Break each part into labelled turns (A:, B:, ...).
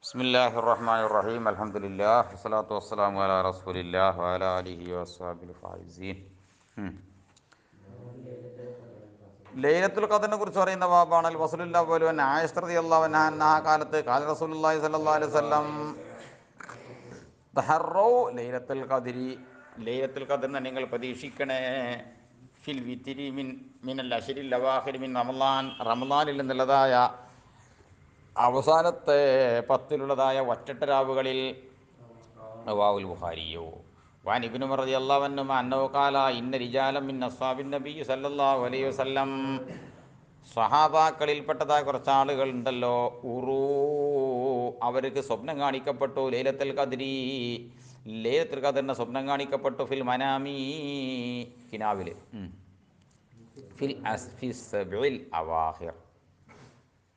A: ബിസ്മില്ലാഹിർ റഹ്മാനിർ റഹീം അൽഹംദുലില്ലാഹ് വസ്സലാത്തു വസ്സലാമു അലാ റസൂലില്ലാഹി വഅലാ ആലിഹി വസ്വഹ്ബിൽ ഫായിസീൻ. ലൈലത്തുൽ ഖദറിനെ കുറിച്ച് പറയുന്ന ബാബാണ് അൽ ഫസ്ലുൽ അവ്വലു. അൻ ആയിഷ റളിയല്ലാഹു അൻഹാ കാലത്ത് ഖാല റസൂലുള്ളാഹി സ്വല്ലല്ലാഹു അലൈഹി വസല്ലം തഹറൗ ലൈലത്തുൽ ഖദരി, ലൈലത്തുൽ ഖദറിനെ നിങ്ങൾ പ്രതീക്ഷിക്കണേ, ഫിൽ വിത്തിരി മിനൽ അശ്രിൽ അവാഖിർ മിൻ റമളാൻ, റമളാനിൽ നിന്നുള്ളതായ അവസാനത്തെ പത്തിലുള്ളതായ ഒറ്റട്ട രാവുകളിൽ. റവാഹുൽ ബുഖാരിയോ. വാൻ ഇബ്നു ഉമർ റളിയല്ലാഹു അൻഹു അന്നഹു ഖാല ഇന്ന റിജാലൻ മിൻ അസ്ഹാബിൻ നബി സല്ലല്ലാഹു അലൈഹി വസല്ലം, സ്വഹാബാക്കളിൽപ്പെട്ടതായ കുറച്ച് ആളുകൾ ഉണ്ടല്ലോ, ഉറൂ, അവർക്ക് സ്വപ്നം കാണിക്കപ്പെട്ടു, ലൈലത്തുൽ ഖദ്രി, ലൈലത്തുൽ ഖദ്റിന്റെ സ്വപ്നം കാണിക്കപ്പെട്ടു, ഫിൽ മനാമി, കിനാവിൽ, ഫിൽ അസ്ഫി സബിൽ അവാഹിർ,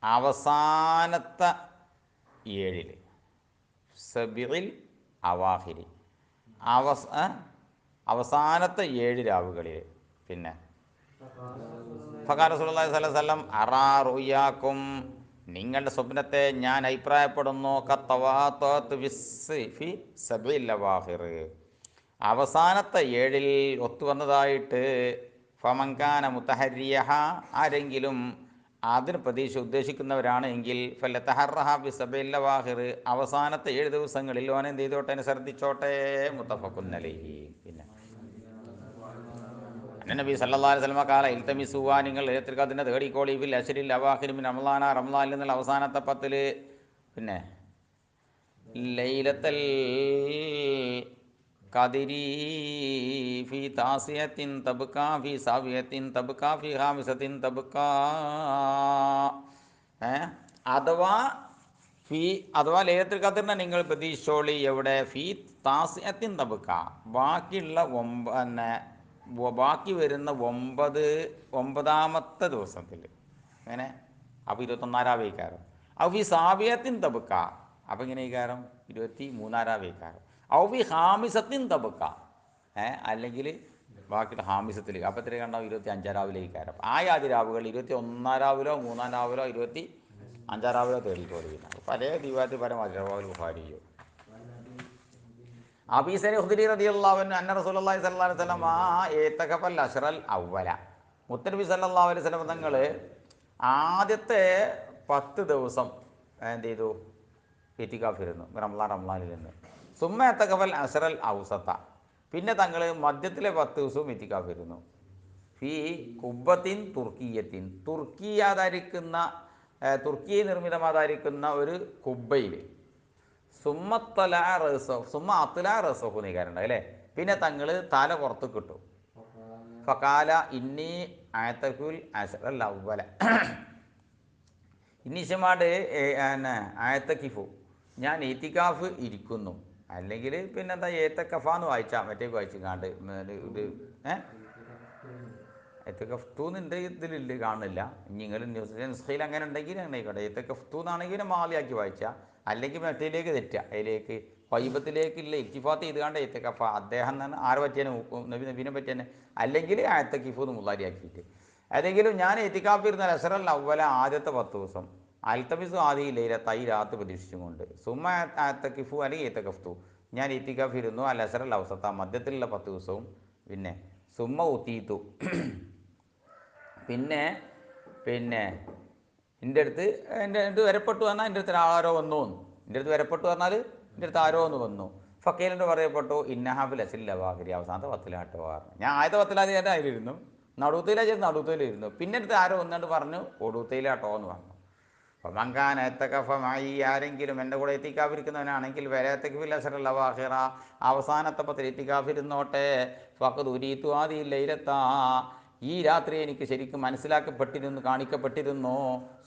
A: അവസാനത്തെ ഏഴിൽ, സബിൽ അവാഹിരി, അവസാനത്തെ 7 രാവുകളിൽ. പിന്നെ ഫഖാല റസൂലുള്ളാഹി സ്വല്ലല്ലാഹു അലൈഹി വസല്ലം അറാ റുയാക്കും, നിങ്ങളുടെ സ്വപ്നത്തെ ഞാൻ അഭിപ്രായപ്പെടുന്നു, കത്തവാത്തത്ത് ഫി സബിൽ അവാഹിർ, അവസാനത്തെ 7 ഒത്തുവന്നതായിട്ട്. ഫമൻകാന മുത്തഹരിയഹ, ആരെങ്കിലും അതിന് പ്രതീക്ഷ ഉദ്ദേശിക്കുന്നവരാണ് എങ്കിൽ, ഫലതഹറഹ ബി സബിൽ അവാഹിർ, അവസാനത്തെ 7 ദിവസങ്ങളിൽ ഓൻ എന്ത് ചെയ്തോട്ടെ, ശ്രദ്ധിച്ചോട്ടെ. മുത്തഫഖുൻ അലൈഹി. പിന്നെ നബി സല്ലല്ലാഹു അലൈഹി വസല്ലം ഖാല ഇൽതമിസുവാ, നിങ്ങൾ ലൈലത്തുൽ ഖദ്റിനെ തേടിക്കോളി, ഫിൽ അശ്രിൽ അവാഖിർ മിൻ റമളാന, റമളാനിൽ നിന്നുള്ള അവസാനത്തെ 10. പിന്നെ ലൈലത്തുൽ ഖദ്രി ഫി താസിയത്തിൻ തബ്കാ ഫി സാവിയത്തിൻ തബ്കാ ഫി ഖാമിസത്തിൻ തബ്കാ, അഥവാ ഫി, അഥവാ ലൈലത്തുൽ ഖദ്റിനെ നിങ്ങൾ പ്രതീക്ഷിച്ചോളി എവിടെ, ഫി താസിയത്തിൻ തബ്ക, ബാക്കിയുള്ള ബാക്കി വരുന്ന 9ാമത്തെ ദിവസത്തിൽ. അങ്ങനെ അപ്പോൾ 21 വയ്ക്കാരം. ഔ ഫി സാബിയത്തിൻ തബ്ക, അപ്പോൾ ഇങ്ങനെ വയ്ക്കാരം 23 വയ്ക്കാരം. ഔ ഫി ഹാമിസത്തിൻ തബ്ക, അല്ലെങ്കിൽ ബാക്കിയുള്ള ഹാമിസത്തിൽ, അപ്പോൾ എത്ര കണ്ടാവും, 25 വയ്ക്കാരം. ആദ്യ രാവുകൾ 21 രാവിലോ 3 രാവിലോ 25 രാവിലോ തേടിക്കോളി. പല ദിവാത്ത് പല റവാഹുൽ ബുഖാരിയോ. അബീ സഈദ് ഖുദ്രി റളിയല്ലാഹു അൻഹു അന്ന റസൂലുള്ളാഹി സ്വല്ലല്ലാഹു അലൈഹി വസല്ലം ഇഅ്തഖഫൽ അശ്റൽ അവ്വല, മുത്തനബി സല്ലല്ലാഹു അലൈഹി വസല്ലം തങ്ങൾ ആദ്യത്തെ 10 ദിവസം എന്ത് ചെയ്തു, ഇത്തികാഫിരുന്നു, റമളാനിൽ നിന്ന്. സുമ്മ ഇഅ്തഖഫൽ അശ്റൽ ഔസത, പിന്നെ തങ്ങൾ മധ്യത്തിലെ 10 ദിവസവും ഇത്തികാഫിരുന്നു. ഫി കുബ്ബത്തിൻ തുർക്കിയത്തിൻ, തുർക്കിയെ നിർമ്മിതമായിരിക്കുന്ന ഒരു കുബ്ബയിൽ. സുമ്മ അത്തല റസഹു നീക്കാറുണ്ട് അല്ലേ. പിന്നെ തങ്ങൾ തല പുറത്ത് കിട്ടും. ഫക്കാല ഇന്നി ആയത്തക്കുൽ അശ്റൽ അവ്വല, ഇന്നിശമാട് ആയത്തക്കിഫു, ഞാൻ ഏത്തിക്കാഫ് ഇരിക്കുന്നു. അല്ലെങ്കിൽ പിന്നെന്താ ഏത്തക്കഫാന്ന് വായിച്ചാൽ മറ്റേ വായിച്ചിക്കാണ്ട് ഇത് എത്തക്കഫ്തൂന്ന് ഇതിലില്ല, കാണുന്നില്ല. നിങ്ങൾ ന്യൂസിൽ അങ്ങനെ ഉണ്ടെങ്കിൽ അങ്ങനെ ആയിക്കോട്ടെ. എത്തക്കഫ്തൂന്നാണെങ്കിൽ മാലിയാക്കി വായിച്ചാൽ, അല്ലെങ്കിൽ മറ്റേലേക്ക് തെറ്റുക, അതിലേക്ക് വൈബത്തിലേക്കുള്ള ഇത്തിഫാത്ത് ചെയ്തുകൊണ്ട് എത്തക്കഫ, അദ്ദേഹം തന്നെ ആരെ പറ്റിയാണ്, നബീനെ പറ്റിയാണ്. അല്ലെങ്കിൽ ആയത്തക്കിഫൂന്ന് മുള്ളാരിയാക്കിയിട്ട്. ഏതെങ്കിലും ഞാൻ എത്തിക്കാഫിരുന്ന അശ്റൽ അവ്വല, ആദ്യത്തെ 10 ദിവസം, അൽത്തമിസു ആദി ലൈലത്ത്, ഈ രാത്ത് പ്രതീക്ഷിച്ചുകൊണ്ട്. സുമ്മ ആയത്തക്കിഫു അല്ലെങ്കിൽ ഏത്തക്കഫ്തു, ഞാൻ ഇത്തിക്കാഫിരുന്നു അൽ അശ്റൽ അവസത്ത, മധ്യത്തിലുള്ള 10 ദിവസവും. പിന്നെ സുമ്മ ഉത്തീത്തു, പിന്നെ എൻ്റെ അടുത്ത് വരപ്പെട്ടു പറഞ്ഞാൽ എൻ്റെ അടുത്ത് ആരോ വന്നു. എൻ്റെ അടുത്ത് വരപ്പെട്ടു പറഞ്ഞാൽ എൻ്റെ അടുത്ത് ആരോ ഒന്ന് വന്നു. ഫക്കീലിൻ്റെ പറയപ്പെട്ടു ഇന്നഹാബിൽ അസിൽ അവാഹിരി, അവസാനത്തെ 10 പറഞ്ഞു. ഞാൻ ആദ്യത്തെ 10 അതിലിരുന്നു, നടുത്തയിലിരുന്നു. പിന്നെ അടുത്ത് ആരോ ഒന്നുകൊണ്ട് പറഞ്ഞു ഒടുത്തയിലാട്ടോ എന്ന് പറഞ്ഞു. അപ്പം മങ്കാൻ എത്തക്കഫമായി, ആരെങ്കിലും എൻ്റെ കൂടെ എത്തിക്കാഫിരിക്കുന്നവനാണെങ്കിൽ വരത്തക്കിഫിൽ അശ്റൽ അവാഹിറ, അവസാനത്തെ 10 എത്തിക്കാഫിരുന്നോട്ടെ. ഫഖദ് ഉരീതു ആദി ലൈലത്താ, ഈ രാത്രി എനിക്ക് ശരിക്കും മനസ്സിലാക്കപ്പെട്ടിരുന്നു, കാണിക്കപ്പെട്ടിരുന്നു.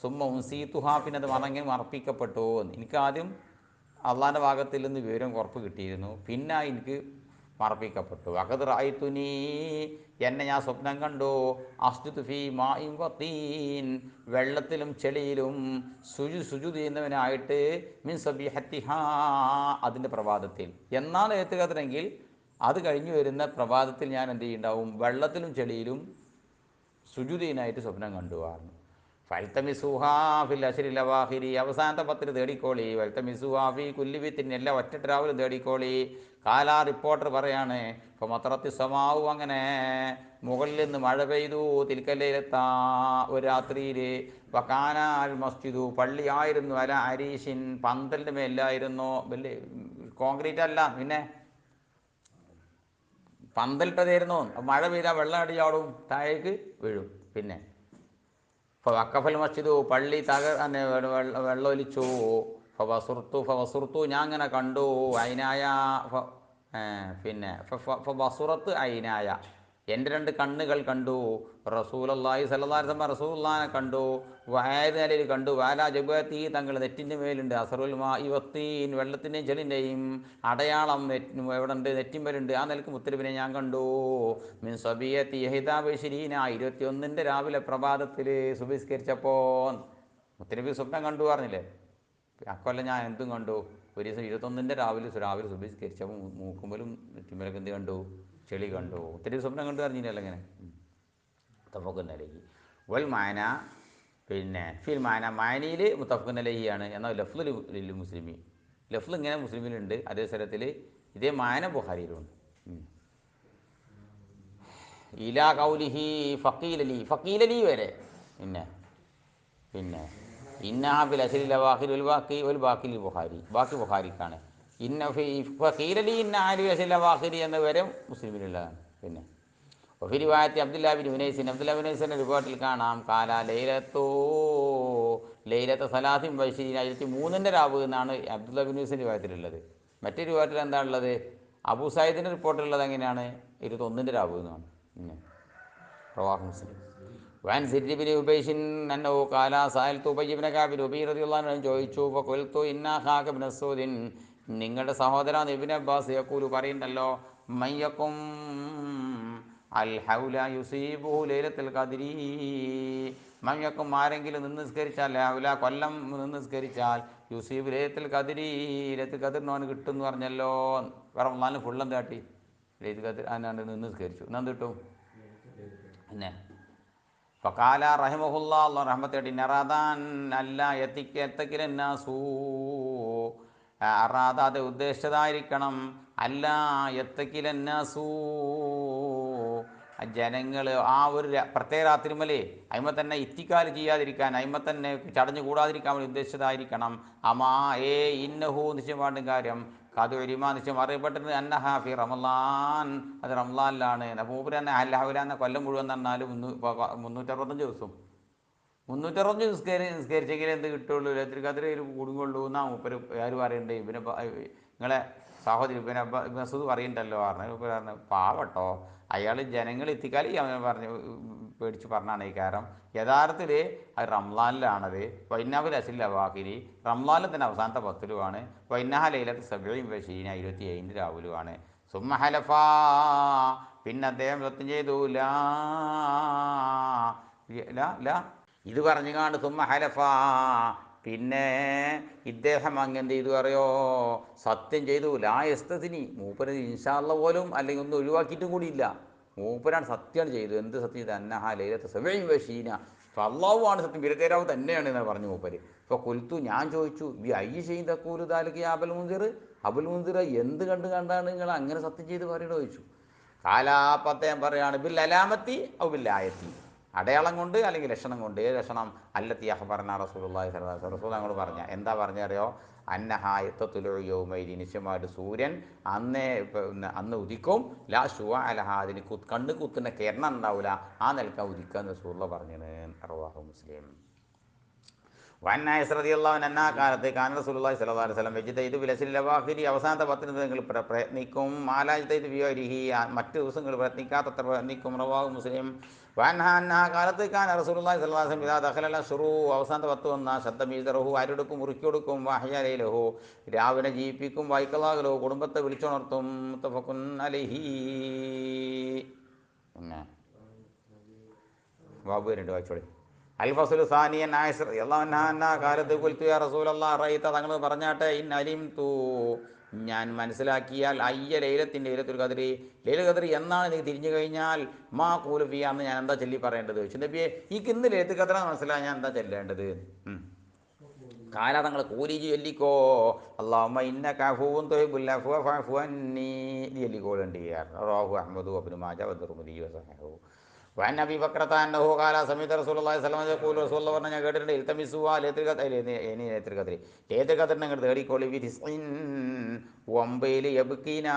A: സുമ്മ ഉൻസീതുഹാ, പിന്നെ അത് മറപ്പിക്കപ്പെട്ടു. എനിക്ക് ആദ്യം അള്ളാൻ്റെ ഭാഗത്തിൽ നിന്ന് വിവരം ഉറപ്പ് കിട്ടിയിരുന്നു, പിന്നെ എനിക്ക് മറപ്പിക്കപ്പെട്ടു. അഖദ് റഅയ്തുനീ, എന്നെ ഞാൻ സ്വപ്നം കണ്ടു. അസ്ജുദു ഫീ മാഇൻ വതീൻ, വെള്ളത്തിലും ചെളിയിലും സുജൂദ് ചെയ്യുന്നവനായിട്ട്. മിൻ സബീഹത്തിഹാ, അതിൻ്റെ പ്രഭാതത്തിൽ. എന്നാൽ ഏത്തുകത്തിനെങ്കിൽ അത് കഴിഞ്ഞു വരുന്ന പ്രഭാതത്തിൽ ഞാൻ എന്ത് ചെയ്യുന്നുണ്ടാവും, വെള്ളത്തിലും ചെളിയിലും സുജൂദ് ചെയ്യാനായിട്ട് സ്വപ്നം കണ്ടുവായിരുന്നു. ഫൽത്തമിസുഹാ ഫിൽ അശ്രിൽ അവാഖിരി, അവസാനത്തെ 10 തേടിക്കോളി. ഫൽത്തമിസുഹാ ഫി കുല്ലി ബിത്തിൻ, എല്ലാ ഒറ്റ രാവിലെ തേടിക്കോളി. കാലാ റിപ്പോർട്ടർ പറയാണ്, ഇപ്പോൾ മത്രത്തി സമാവും, അങ്ങനെ മുകളിൽ നിന്ന് മഴ പെയ്തു. തിൽക്കല്ലയിലെത്താ, ഒരു രാത്രിയിൽ. വക്കാന അൽ മസ്ജിദു, പള്ളിയായിരുന്നു, അല അരീഷിൻ, പന്തലിൻ്റെ മേലായിരുന്നു. വലിയ കോൺക്രീറ്റ് അല്ല, പിന്നെ പന്തലിട്ടതായിരുന്നു. മഴ പെയ്താൽ വെള്ളം അടിയാടും, താഴേക്ക് വീഴും. പിന്നെ ഇപ്പോൾ വക്കഫൽ മസ്ജിദു, പള്ളി വെള്ളമൊലിച്ചു. ഫവസുർത്തു, ഞാൻ അങ്ങനെ കണ്ടു. അയിനായ പിന്നെ ബസുറത്ത് അയിനായ, എൻ്റെ 2 കണ്ണുകൾ കണ്ടു. റസൂലുള്ളാഹി സ്വല്ലല്ലാഹു അലൈഹി വസല്ലം, റസൂലുള്ളാഹിനെ കണ്ടു. വയത് നിലയിൽ കണ്ടു. വാല ജബത്തി, തങ്ങൾ നെറ്റിൻ്റെ മേലുണ്ട്. അസറുൽ മാ ഇവത്തീൻ, വെള്ളത്തിൻ്റെയും ചെളിൻ്റെയും അടയാളം എവിടെ ഉണ്ട്? നെറ്റിമ്പലുണ്ട്. ആ നിലക്ക് മുത്തരബിനെ ഞാൻ കണ്ടു. മിൻ സബിയത്തി യഹിദാബിശിരീന, 21 രാവിലെ പ്രഭാതത്തിൽ സുബഹിസ്കരിച്ചപ്പോൾ മുത്തനബി സ്വപ്നം കണ്ടു പറഞ്ഞില്ലേ. അക്കൊല്ലം ഞാൻ എന്തും കണ്ടു. ഒരു ദിവസം 21 രാവിലെ സുബഹിസ്കരിച്ചപ്പോൾ മൂക്കുമ്പലും നെറ്റിമ്പലൊക്കെ എന്ത് കണ്ടു? ചെളി കണ്ടു. ഒത്തിരി സ്വപ്നം കണ്ടു പറഞ്ഞില്ലല്ലോ ഇങ്ങനെ. മുത്തഫഖുനലൈഹി വൽ മാന, പിന്നെ ഫിൽ മാന, മാനയിൽ മുത്തഫഖുനലൈഹിയാണ്. എന്നാൽ ലഫ്ലുൽ മുസ്ലിമി, ലഫ്ല് ഇങ്ങനെ മുസ്ലിമിലുണ്ട്. അതേ സ്ഥലത്തിൽ ഇതേ മാന ബുഖാരിയിലുണ്ട്. ഇലാ കൗലിഹി ഫക്കീലലി വരെ. പിന്നെ ഇന്നാബിൽ അശരിൽ വാഹിൽ ഒരു ബാക്കിൽ ബുഖാരി, ബാക്കി ബുഖാരിക്കാണ്. ഫക്കീലലി ഇന്ന ആലി അശരിൽ വാഹിരി എന്ന വരെ മുസ്ലിമിലുള്ളതാണ്. പിന്നെ ഒഫിരിവായത്തി അബ്ദുല്ലാ ബിൻ ഹുനൈസിൻ്റെ റിപ്പോർട്ടിൽ കാണാം, കാല ലൈലത്ത് സലാത്തിൻ ബൈശിരീൻ, 23 രാവ് എന്നാണ് അബ്ദുല്ലാ ബിൻ ഹുനൈസിൻ്റെ റിവായത്തിലുള്ളത്. മറ്റൊരു റിവായത്തിൽ എന്താ ഉള്ളത്? അബൂ സയ്യിദിൻ്റെ റിപ്പോർട്ടിലുള്ളത് എങ്ങനെയാണ്? 21 രാവ് എന്നാണ്. റവാഹു മുസ്ലിം. വാൻ സിരി ബിൻ ഉബൈഷിൻ അന്നഹു ഖാല സഅൽതു ഉബയ്യ ഇബ്നു കഅബ്, ഉബയ്യ് റളിയല്ലാഹു അൻഹു ചോദിച്ചു. ഫഖുൽതു ഇന്നാ ഖാക ഇബ്നു മസ്ഊദിൻ, നിങ്ങളുടെ സഹോദരൻ ഇബ്നു അബ്ബാസ് യഖൂലു പറയുന്നല്ലോ, മയ്യക്കും അൽ ഹൗല യുസീബു ലൈലത്തുൽ ഖദ്രി, മയ്യക്കും ആരെങ്കിലും നിന്ന് നിസ്കരിച്ചാൽ, ഹൗല കൊല്ലം നിന്ന് നിസ്കരിച്ചാൽ, യുസീബ് ലൈലത്തുൽ ഖദ്രി, ലൈലത്തുൽ ഖദ്റിന് അവന് കിട്ടും എന്ന് പറഞ്ഞല്ലോ. റമളാനിൽ ഫുള്ളം താട്ടി ലൈലത്തുൽ ഖദ്ർ അതിനാണ്ട് നിന്ന് നിസ്കരിച്ചു, എന്നാ കിട്ടും? പിന്നെ ഫഖാല റഹിമഹുല്ലാ, അല്ലാഹു റഹ്മത്തേട്ടി, നറാദാൻ അല്ല യത്തക്കിലന്നാസൂ, അറാദാതെ ഉദ്ദേശിച്ചതായിരിക്കണം, അല്ല യത്തക്കിലന്നാസൂ, ജനങ്ങൾ ആ ഒരു പ്രത്യേക രാത്രിമലേ അയിമ തന്നെ ഇത്തിക്കാല് ചെയ്യാതിരിക്കാൻ, അയിമ തന്നെ ചടഞ്ഞു കൂടാതിരിക്കാൻ വേണ്ടി ഉദ്ദേശിച്ചതായിരിക്കണം. അമാ ഇന്നഹു, നിശ്ചയമായിട്ടും കാര്യം, കഥൊരിമാ, നിശ്ചയം അറിയപ്പെട്ടിട്ടുണ്ട്, അന്നഹാ ഫി റമളാൻ, അത് റമളാനിലാണ്. മൂപ്പര് തന്നെ അല്ലഹുലാന്ന കൊല്ലം മുഴുവൻ പറഞ്ഞാലും 365 ദിവസം 365 നിസ്കരിച്ചെങ്കിൽ എന്ത് കിട്ടുള്ളൂ? ലൈലത്തുൽ ഖദ്ർ കൂടുകൊള്ളൂ എന്നാ മൂപ്പര് ആര് പറയണ്ടേ? നിങ്ങളെ സഹോദരി ഇബ്നു മസ്ഊദ് പറയുന്നുണ്ടല്ലോ പറഞ്ഞു. പറഞ്ഞു പാവട്ടോ, അയാൾ ജനങ്ങൾ എത്തിക്കാലി അവനെ പറഞ്ഞു പേടിച്ച് പറഞ്ഞാണ് ഈ കാരണം. യഥാർത്ഥത്തിൽ അത് റംളാനിലാണത്. വൈനാബുൽ അസിൽ അവാഖിരി, റംളാനിൽ തന്നെ അവസാനത്തെ 10ലുമാണ്. വൈനഹ ലൈലത്ത് 27 രാവിലുമാണ്. സുമ്മ ഹലഫാ, പിന്നെ അദ്ദേഹം സത്യം ചെയ്തു, ഇത് പറഞ്ഞുകാണ്ട് സുമ്മ ഹലഫാ, പിന്നെ ഇദ്ദേഹം അങ്ങെന്ത് ചെയ്തു അറിയോ? സത്യം ചെയ്തു. യസ്തസ്നി, മൂപ്പര് ഇൻഷാ അല്ലാഹ് പോലും അല്ലെങ്കിൽ ഒന്നും ഒഴിവാക്കിയിട്ടും കൂടിയില്ല. മൂപ്പരാണ് സത്യമാണ് ചെയ്തു. എന്ത് സത്യം ചെയ്ത്? അന്നഹ ലൈലത്ത് 27, അള്ളാഹു ആണ് സത്യം, വിരതേരാവ് തന്നെയാണ് എന്ന് പറഞ്ഞു മൂപ്പര്. ഇപ്പോൾ കുൽത്തു, ഞാൻ ചോദിച്ചു, ഐ ചെയ്ത കൂലുദാലിക്ക് അബുൽ മുൻസിർ എന്ത് കണ്ടാണ് നിങ്ങൾ അങ്ങനെ സത്യം ചെയ്ത് പറയണോ ചോദിച്ചു. കാലാപ്പത്തേം പറയാണ്, ബിൽ അലാമത്തി ഔ ബിൽ ആയത്തി, അടയാളം കൊണ്ട് അല്ലെങ്കിൽ ലക്ഷണം കൊണ്ട്. ഏത് ലക്ഷണം? അല്ലത്തി അഖ്ബറനാ റസൂലുള്ളാഹി സ്വല്ലല്ലാഹു അലൈഹി വസല്ലം, റസൂൽ ഞങ്ങൾ പറഞ്ഞ എന്താ പറഞ്ഞറിയോ? അന്നഹായത്തുലു യൗമൈദി, നിശ്ചയമായിട്ട് സൂര്യൻ അന്ന് ഉദിക്കും. ലാ ഷുവ അലഹ, അതിന് കണ്ണ് കുത്തുന്ന കിരണം ഉണ്ടാവില്ല, ആ നിലക്കാ ഉദിക്കാന്ന് റസൂലുള്ളാഹി പറഞ്ഞത്. റവാഹു മുസ്ലിം. വന്നായിസ് റളിയല്ലാഹു അൻഹു കാലത്ത് കാന റസൂലുള്ളാഹി സ്വല്ലല്ലാഹു അലൈഹി വസല്ലം യജ്തഹിദു ബിൽ അശ്രിൽ അവാഖിരി, അവസാനത്തെ 10 നിങ്ങൾ പ്രയത്നിക്കും. മാലാജ്തഹിദു ബിഗൈരിഹി, മറ്റ് ദിവസങ്ങൾ പ്രയത്നിക്കാത്തത്ര പ്രയത്നിക്കും. റവാഹു മുസ്ലിം. വഅൻഹാ അൻഹാ കാലത്ത് കാന റസൂലുള്ളാഹി സ്വല്ലല്ലാഹു അലൈഹി വസല്ലം ഇദാ ദഖലൽ അശ്റു, അവസാനത്തെ 10 വന്നാൽ ശബ്ദ മീസറഹു, ആരെടുക്കും? മുറുക്കി കൊടുക്കും. വഹ്യ ലൈലഹു, രാവിനെ ജീവിപ്പിക്കും. വൈക്കലാഹു, കുടുംബത്തെ വിളിച്ചുണർത്തും. മുത്തഫഖുൻ അലൈഹി. പിന്നെ ബാബു വരുന്നുണ്ട്, വായിച്ചോളി. അൽ ഫസ്ലു സാനിയൻ ആയിഷ റളിയല്ലാഹു അൻഹാ കാലത്ത് ഖുൽതു യാ റസൂലല്ലാഹ് റഅയ്ത, തങ്ങൾ പറഞ്ഞാട്ടെ, ഇൻ അലിംതു, ഞാൻ മനസ്സിലാക്കിയാൽ അയ്യ ലൈലത്തിൻ്റെ ലൈലത്തുൽ ഖദ്രി ലൈലത്തുൽ ഖദ്രി എന്നാണ് നീ തിരിഞ്ഞു കഴിഞ്ഞാൽ മാ കൂലുഫിയ അന്ന് ഞാൻ എന്താ ചൊല്ലി പറയേണ്ടത് ചോദിച്ചു. നബിയെ എനിക്ക് ഇന്ന് ലൈലത്തുൽ ഖദ്റാണ് മനസ്സിലായി, ഞാൻ എന്താ ചെല്ലേണ്ടത്? കാല തങ്ങൾ കൂലിജി ചൊല്ലിക്കോ അല്ലാഹുമ്മ ഇന്നക അഫൂവുൻ തുഹിബ്ബുൽ അഫ്വ ഫഅഫു അന്നീ ഇത് ചൊല്ലിക്കോളുണ്ട്. റവാഹു അഹ്മദു വബ്നു മാജ വതിർമിദി വസഹഹു. വഅൻ അബീ ബക്രത അന്നഹു ഖാല സമീഅതു റസൂലുള്ളാഹി സ്വല്ലല്ലാഹു അലൈഹി വസല്ലം യഖൂലു റസൂലുള്ളാഹി പറഞ്ഞ ഞാൻ കേട്ടിട്ടുണ്ട് ഇൽതമിസുഹാ ലൈലത്തുൽ ഖദ്രി ലൈലത്തുൽ ഖദ്രി ലൈലത്തുൽ ഖദ്റിനെ നിങ്ങൾ തേടിക്കോളി ബി തിസ്ഇൻ ഒമ്പതിൽ യബ്കീനാ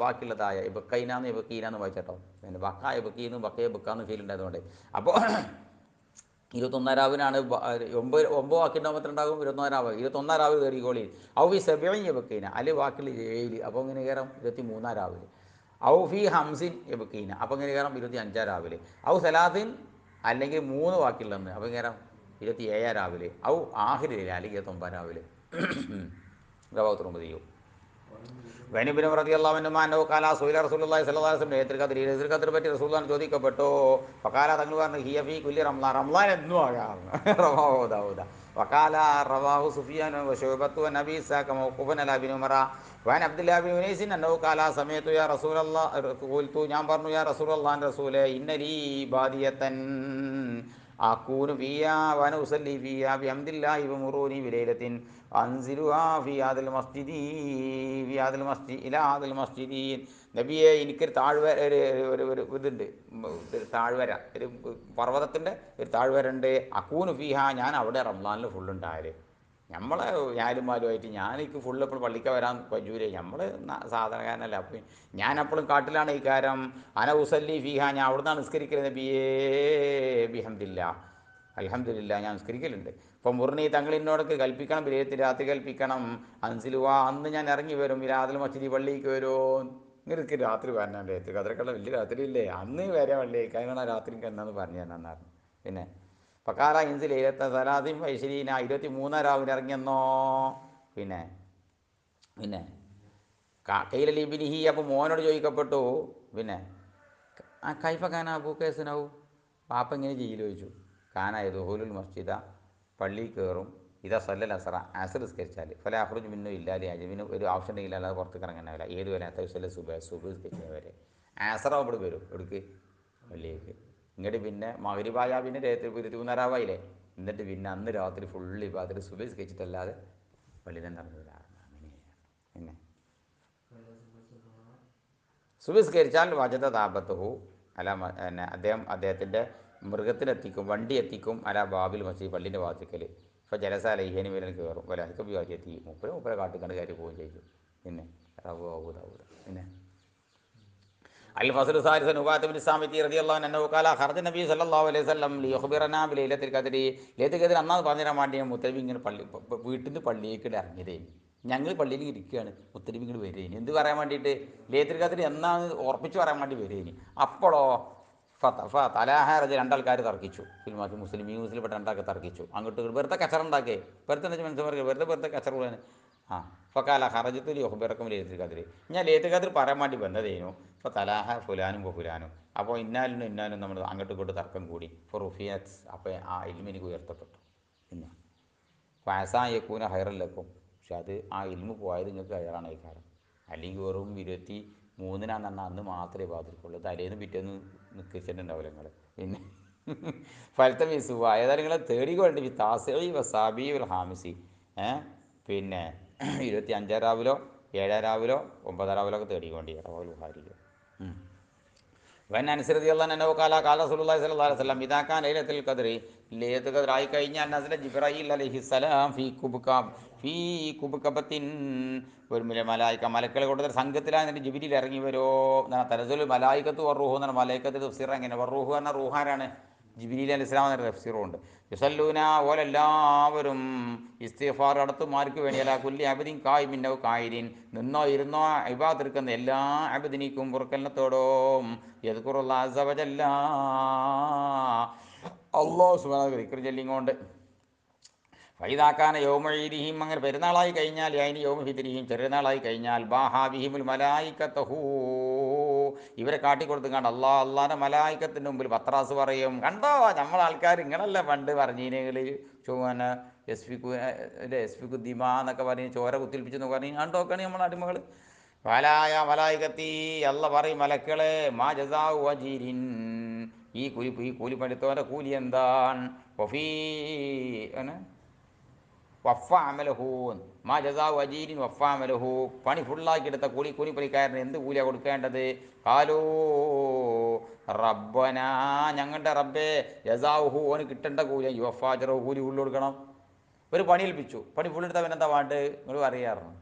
A: ബാക്കിയുള്ളതായ യബ്കൈനാന്ന് യബ്കീനാന്ന് വായിച്ചട്ടോ. പിന്നെ ബക്ക യബ്കീന്നും ബക്കയെ ബക്കാന്ന് ഫീൽ ഉണ്ടായതുകൊണ്ട് അപ്പോൾ 21 ഒമ്പത് വാക്കിൻ്റെ ഉണ്ടാകും 21 കയറിക്കോളി. ഔ ഫി സെബിയും എബക്കീന അല്ലെ വാക്കിൽ 7 അപ്പോൾ ഇങ്ങനെ കയറാം 23 ഔ ഫി ഹംസിൻ എബക്കീന അപ്പോൾ ഇങ്ങനെ കയറാം 25 ഔ സലാത്തിൻ അല്ലെങ്കിൽ 3 വാക്കിലുണ്ടെന്ന് അപ്പോൾ ഇങ്ങനെ കയറാം 27 ഔ ആഹിരില്ല അല്ലെങ്കിൽ 29 ഗവാത്രമതിയോ. വൈനബിനും റളിയല്ലാഹു അൻഹു അന്നഹു ഖാല സുഇല റസൂലുള്ളാഹി സ്വല്ലല്ലാഹു അലൈഹി വസല്ലം ലൈലത്തുൽ ഖദ്ർ പറ്റി റസൂലുള്ളാഹിനോട് ചോദിക്കപ്പെട്ടു. ഫഖാല തങ്ങൾ പറഞ്ഞു ഹിയ ഫീ കുല്ലി റമളാൻ റമളാൻ എന്നും ആകാം. റവാഹു ദാവൂദ വഖാല റവാഹു സുഫിയാൻ വശുഅബത്തു വനബി ഇസ്ഹാഖ മൗഖൂഫൻ അലാ ഇബ്നു ഉമറ വഅൻ അബ്ദുല്ലാഹി ബിൻ ഉനൈസ് അന്നഹു ഖാല സമയത്തു യാ റസൂലല്ലാഹ് ഖുൽതു ഞാൻ പറഞ്ഞു യാ റസൂലല്ലാഹിന്റെ റസൂലേ ഇന്നലീ ബാദിയതൻ അകൂനു ഫിയാ വഅന ഉസല്ലി ഫിയാ ബിഹംദില്ലാഹി വമുറൂനി ബിലൈലത്തിൻ അൻസിലുഹാ ഫി ഹാദിൽ മസ്ജിദി ഫി ഹാദിൽ മസ്ജിദ് ഇലാ ഹാദിൽ മസ്ജിദി. നബിയെ എനിക്കൊരു താഴ്വര ഒരു ഇതുണ്ട്, താഴ്വര ഒരു പർവ്വതത്തിൻ്റെ ഒരു താഴ്വര ഉണ്ട്. അക്കൂന് ഫിഹ ഞാൻ അവിടെ റംസാനിൽ ഫുള്ളുണ്ടായാൽ നമ്മളെ ഞാലുമാലുമായിട്ട് ഞാനെനിക്ക് ഫുള്ള് എപ്പോഴും പള്ളിക്ക വരാൻ പറ്റൂലേ, നമ്മൾ സാധാരണക്കാരനല്ല. അപ്പം ഞാൻ എപ്പോഴും കാട്ടിലാണ് ഈ കാര്യം. അന ഉസല്ലി ഫിഹ ഞാൻ അവിടെ നിന്നാണ് നിസ്കരിക്കൽ നബിയേ ബിഹംദില്ല അൽഹംദുലില്ല ഞാൻ നിസ്കരിക്കലുണ്ട്. അപ്പം മുറിനി തങ്ങൾ എന്നോടൊക്കെ കൽപ്പിക്കണം, ബിലയത്തിൽ രാത്രി കൽപ്പിക്കണം. അൻസിലുവ അന്ന് ഞാൻ ഇറങ്ങി വരും, രാത്രി മസ്ജിദി പള്ളിക്ക് വരുമോ ഇങ്ങനെ രാത്രി പറഞ്ഞാൽ എത്തുക അതിരക്കുള്ള വലിയ രാത്രി ഇല്ലേ അന്ന് വരെ പള്ളിക്ക് അങ്ങനെ രാത്രിക്ക് എന്നാന്ന് പറഞ്ഞു തന്നായിരുന്നു. പിന്നെ പക്കാല ഇൻസിൽ 23 23 ഇറങ്ങിയെന്നോ. പിന്നെ പിന്നെ കൈലലിബിനിഹി അപ്പോൾ മോനോട് ചോദിക്കപ്പെട്ടു പിന്നെ ആ കൈഫ ഖാന അബൂ കേസനാവും പാപ്പ ഇങ്ങനെ ചെയ്യൽ ചോദിച്ചു. ഖാനായത് ഹോലുൽ മസ്ജിദ പള്ളി കയറും ഇതാ സല്ലൽ അസറ അസർ നിസ്കരിച്ചാൽ ഫല അഹ്റുജ് മിന്നു ഇല്ലാലി അജമിന് ഒരു ആവശ്യം ഉണ്ടെങ്കിൽ അല്ലാതെ പുറത്തേക്ക് ഇറങ്ങാനാവില്ല. ഏത് വരെ അത്യാവശ്യം സുബ് നിസ്കരിച്ചാൽ വരെ ആസറ അവിടെ വരും എടുക്ക് പള്ളിയേക്ക്. ഇങ്ങോട്ട് പിന്നെ മഗ്രിബായ പിന്നെ 23 എന്നിട്ട് പിന്നെ അന്ന് രാത്രി ഫുള്ള് ഇബാദത്ത് സുബ് നിസ്കരിച്ചിട്ടല്ലാതെ പള്ളിയിൽ നിന്ന് ഇറങ്ങില്ല. അങ്ങനെയാണ്. പിന്നെ സുബ് നിസ്കരിച്ചാൽ വജത താപത്തുഹു അല്ല അദ്ദേഹത്തിൻ്റെ മൃഗത്തിനെത്തിക്കും, വണ്ടി എത്തിക്കും അല ബാബിൽ മസ്ജിദ് പള്ളിൻ്റെ വാതിക്കൽ. ഇപ്പോൾ ജലസാലയ്യന് മേലെ കയറും വലാഹിക്ക് വിവാഹത്തി മുപ്പര കാട്ടിക്കണ്ട് കയറി പോവുകയും ചെയ്തു. പിന്നെ പിന്നെ അൽ ഫസ്ലു സാലിസൻ ഉബാദത്ത് ബിൻ സാമിത്തി റളിയല്ലാഹു അൻഹു ഖാല ഖറജ നബി സല്ലല്ലാഹു അലൈഹി വസല്ലം ലിയുഖ്ബിറനാ ബിലൈലത്തിൽ ഖദ്രി ലൈലത്തുൽ ഖദ്ർ അന്നാണ് പറഞ്ഞു തരാൻ വേണ്ടി മുത്തനബി ഇങ്ങനെ വീട്ടിൽ നിന്ന് പള്ളിയേക്ക് ഇറങ്ങിയതേ. ഞങ്ങൾ പള്ളിയിൽ ഇരിക്കുകയാണ്, മുത്തനബി ഇങ്ങോട്ട് വരികയിന് എന്ത് പറയാൻ വേണ്ടിയിട്ട് ലൈലത്തുൽ ഖദ്ർ എന്നാണ് ഉറപ്പിച്ച് പറയാൻ വേണ്ടി വരികയിന്. അപ്പോഴോ തലാഹാരജ് രണ്ടാൾക്കാർ തർക്കിച്ചു. ഫിൽമാക്കി മുസ്ലിംപ്പെട്ട രണ്ടാൾക്ക് തർക്കിച്ചു. അങ്ങോട്ട് വെറുതെ കച്ചറുണ്ടാക്കേ വെറുതെ മനസ്സിലാക്കി വെറുതെ കച്ചറുകളാണ്. ഫക്കാല ഹറജത്തുലി ഒഹബിറക്കും ലൈലത്തുൽ ഖദ്ർ ഞാൻ ലൈലത്തുൽ ഖദ്ർ പറയാൻ വേണ്ടി വന്നതേനു. ഇപ്പോൾ തലാഹ ഫുലാനും ഫുലാനും അപ്പോൾ ഇന്നാലും നമ്മൾ അങ്ങോട്ടും ഇങ്ങോട്ട് തർക്കം കൂടി. ഇപ്പോൾ റുഫിയത്ത് അപ്പോൾ ആ ഇൽമിനിക്ക് ഉയർത്തപ്പെട്ടു. പിന്നെ ഫാസായക്കൂന ഹൈറല്ലക്കും പക്ഷെ അത് ആ ഇൽമു പോയത് നിങ്ങൾക്ക് ഹൈറാണ് ഈ കാര്യം. അല്ലെങ്കിൽ വെറും 23 അന്ന് മാത്രമേ ബാധിക്കുള്ളൂ. തലേന്ന് പിറ്റേന്ന് നിൽക്കിച്ചിട്ടുണ്ടാവില്ല നിങ്ങൾ. പിന്നെ ഫലത്തെ മിസുവ ഏതായാലും നിങ്ങളെ തേടിക്കൊണ്ടി താസി വസാബി ഉൽ ഹാമിസി പിന്നെ 25 7 9 ഒക്കെ തേടിക്കൊണ്ടി ബുഖാരിയിൽ. വൻ അനുസൃതിയുള്ള കാല കാല റസൂലുള്ളാഹി സ്വല്ലല്ലാഹു അലൈഹി വസല്ലം ഇദാ ലൈലത്തുൽ ഖദ്രി ലൈലത്തുൽ ഖദ്ർ ആയി കഴിഞ്ഞാൽ നസല ജിബ്രായീൽ അലൈഹിസ്സലാം ഫീ കുബ്കബത്തിൻ ഒരു മലായിക്ക മലക്കളെ കൊണ്ട് സംഘത്തിലായി ജിബ്രീൽ ഇറങ്ങി വരുമോ എന്നാണ്. തനസുൽ മലായിക്കത്ത് വറൂഹു എന്നാണ്. മലായിക്കത്ത് തഫ്സീർ എങ്ങനെ വറൂഹു പറഞ്ഞാൽ റൂഹാനാണ്. ജിബ്രീൽ അലൈഹിസ്സലാം എന്നൊരു തഫ്സീറുണ്ട്. യുസല്ലൂന ഓലെല്ലാവരും ഇസ്തിഗ്ഫാർ നടത്തും ആർക്ക് വേണ്ടി അലാ കുല്ലി അബ്ദിൻ ഖായിമിൻ ഔ ഖായിദിൻ നിന്നോ ഇരുന്നോ ഇബാദത്ത് എടുക്കുന്ന എല്ലാ അബ്ദിനിക്കും പുറക്കലിനത്തോടും യദ്കുറുല്ലാഹ അസ്സ വജല്ല അല്ലാഹു സുബ്ഹാനഹു ദിക്ർ ചൊല്ലിക്കൊണ്ട് ഫൈദാക്കാന യൗമഈദിഹിം അങ്ങനെ പെരുന്നാളായി കഴിഞ്ഞാൽ യൈനി യൗമ ഫിത്രിഹിം ചെറുനാളായി കഴിഞ്ഞാൽ ബാഹാബിഹിമുൽ മലായിക്കത്തഹു ഇവരെ കാട്ടിക്കൊടുത്തുകൊണ്ട് അള്ളാഹിൻ്റെ മലായിക്കത്തിൻ്റെ മുമ്പിൽ പത്രാസ് പറയും കണ്ടോ നമ്മളെ ആൾക്കാർ ഇങ്ങനല്ല പണ്ട് പറഞ്ഞീനുകൾ ചുവന്ന എസ് പി കുദ്ദിമ എന്നൊക്കെ പറഞ്ഞ് ചോര കുത്തിൽപ്പിച്ചെന്ന് പറഞ്ഞ് കണ്ടോക്കാണ് നമ്മളെ അടിമകൾ. വലായ മലായികത്തി അല്ല പറയും മലക്കളെ മാ ജസാഉ വജീരിൻ, ഈ കൂലിപ്പണിത്തോൻ്റെ കൂലി എന്താണ്? വഫീ വഫ അമലഹൂ, മാ ജസാഉ അജീരിൻ വഫ അമലഹൂ, പണി ഫുള്ളാക്കിയെടുത്ത കൂലിപ്പണിക്കാരന് എന്ത് കൂലിയാണ് കൊടുക്കേണ്ടത്? കാലോ റബ്ബന, ഞങ്ങളുടെ റബ്ബേ, ജസാഉഹു, ഓന് കിട്ടേണ്ട കൂലി യുവഫാജറോ, കൂലി ഫുള്ള് കൊടുക്കണം. ഒരു പണി ഏൽപ്പിച്ചു, പണി ഫുള്ളെടുത്തവൻ എന്താ വേണ്ടത്? നിങ്ങൾ പറയാറുണ്ട്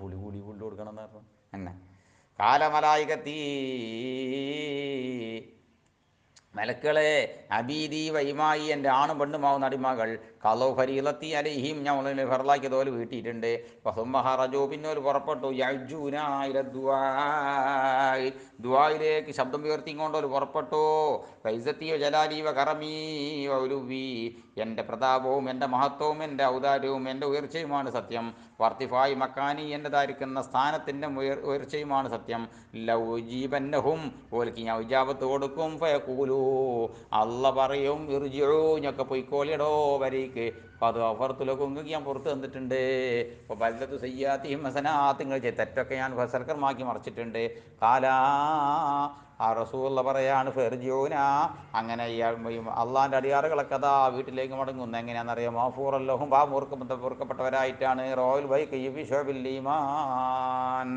A: കൂലി ഫുള്ള് കൊടുക്കണം എന്ന് പറഞ്ഞു. അങ്ങനെ കാലമലായികത്തീ മലക്കളെ അബീദി വൈമായി, എൻ്റെ ആണും പെണ്ണുമാവുന്ന അടിമകൾ കലോ ഫരീലത്തി അലൈഹിം, ഞാൻ ഫറലാക്കിയത് പോലെ വീട്ടിയിട്ടുണ്ട്. വസുമ്മഹറജു, പിന്നെ ഒരു പുറപ്പെട്ടു ദുആയിലേക്ക് ശബ്ദം ഉയർത്തിക്കൊണ്ട് ഒരു പുറപ്പെട്ടു. ഫൈസത്തി ജലാലി വ കറമീ വ ഉലുവി, എൻ്റെ പ്രതാപവും എൻ്റെ മഹത്വവും എൻ്റെ ഔദാര്യവും എൻ്റെ ഉയർച്ചയുമാണ് സത്യം. വർത്തിഫായി മക്കാനി, എൻ്റെതായിരിക്കുന്ന സ്ഥാനത്തിൻ്റെ ഉയർച്ചയുമാണ് സത്യം. ലൗജീബന്നഹും, ഓൽക്ക് ഞാൻ ഇജാബത്ത് കൊടുക്കും. ഫയഖൂലു, അല്ല പറയും ഇർജിഉ, ഞൊക്കെ പൊയ്ക്കോളിയടോ വരേക്ക്. അപ്പോൾ അത് അഫർത്തുലക്കും, ഞാൻ പുറത്ത് തന്നിട്ടുണ്ട്. അപ്പോൾ ബല്ലത്ത് സയ്യാത്തിയും ഹസനാത്ത്, നിങ്ങൾ തെറ്റൊക്കെ ഞാൻ സൽക്കർമാക്കി മറിച്ചിട്ടുണ്ട്. കാലാ, ആ റസൂലുള്ള പറയാണ് ഫെർജിഊന, അങ്ങനെ അള്ളാൻ്റെ അടിയാറുകളൊക്കെ അതാ വീട്ടിലേക്ക് മടങ്ങുന്നു. എങ്ങനെയാണെന്നറിയാം? മാഫൂറല്ലഹും, പൊറുക്കപ്പെട്ടവരായിട്ടാണ്. റോയൽ ബൈ കയ്യബി ഷോബിൽ ഈമാൻ.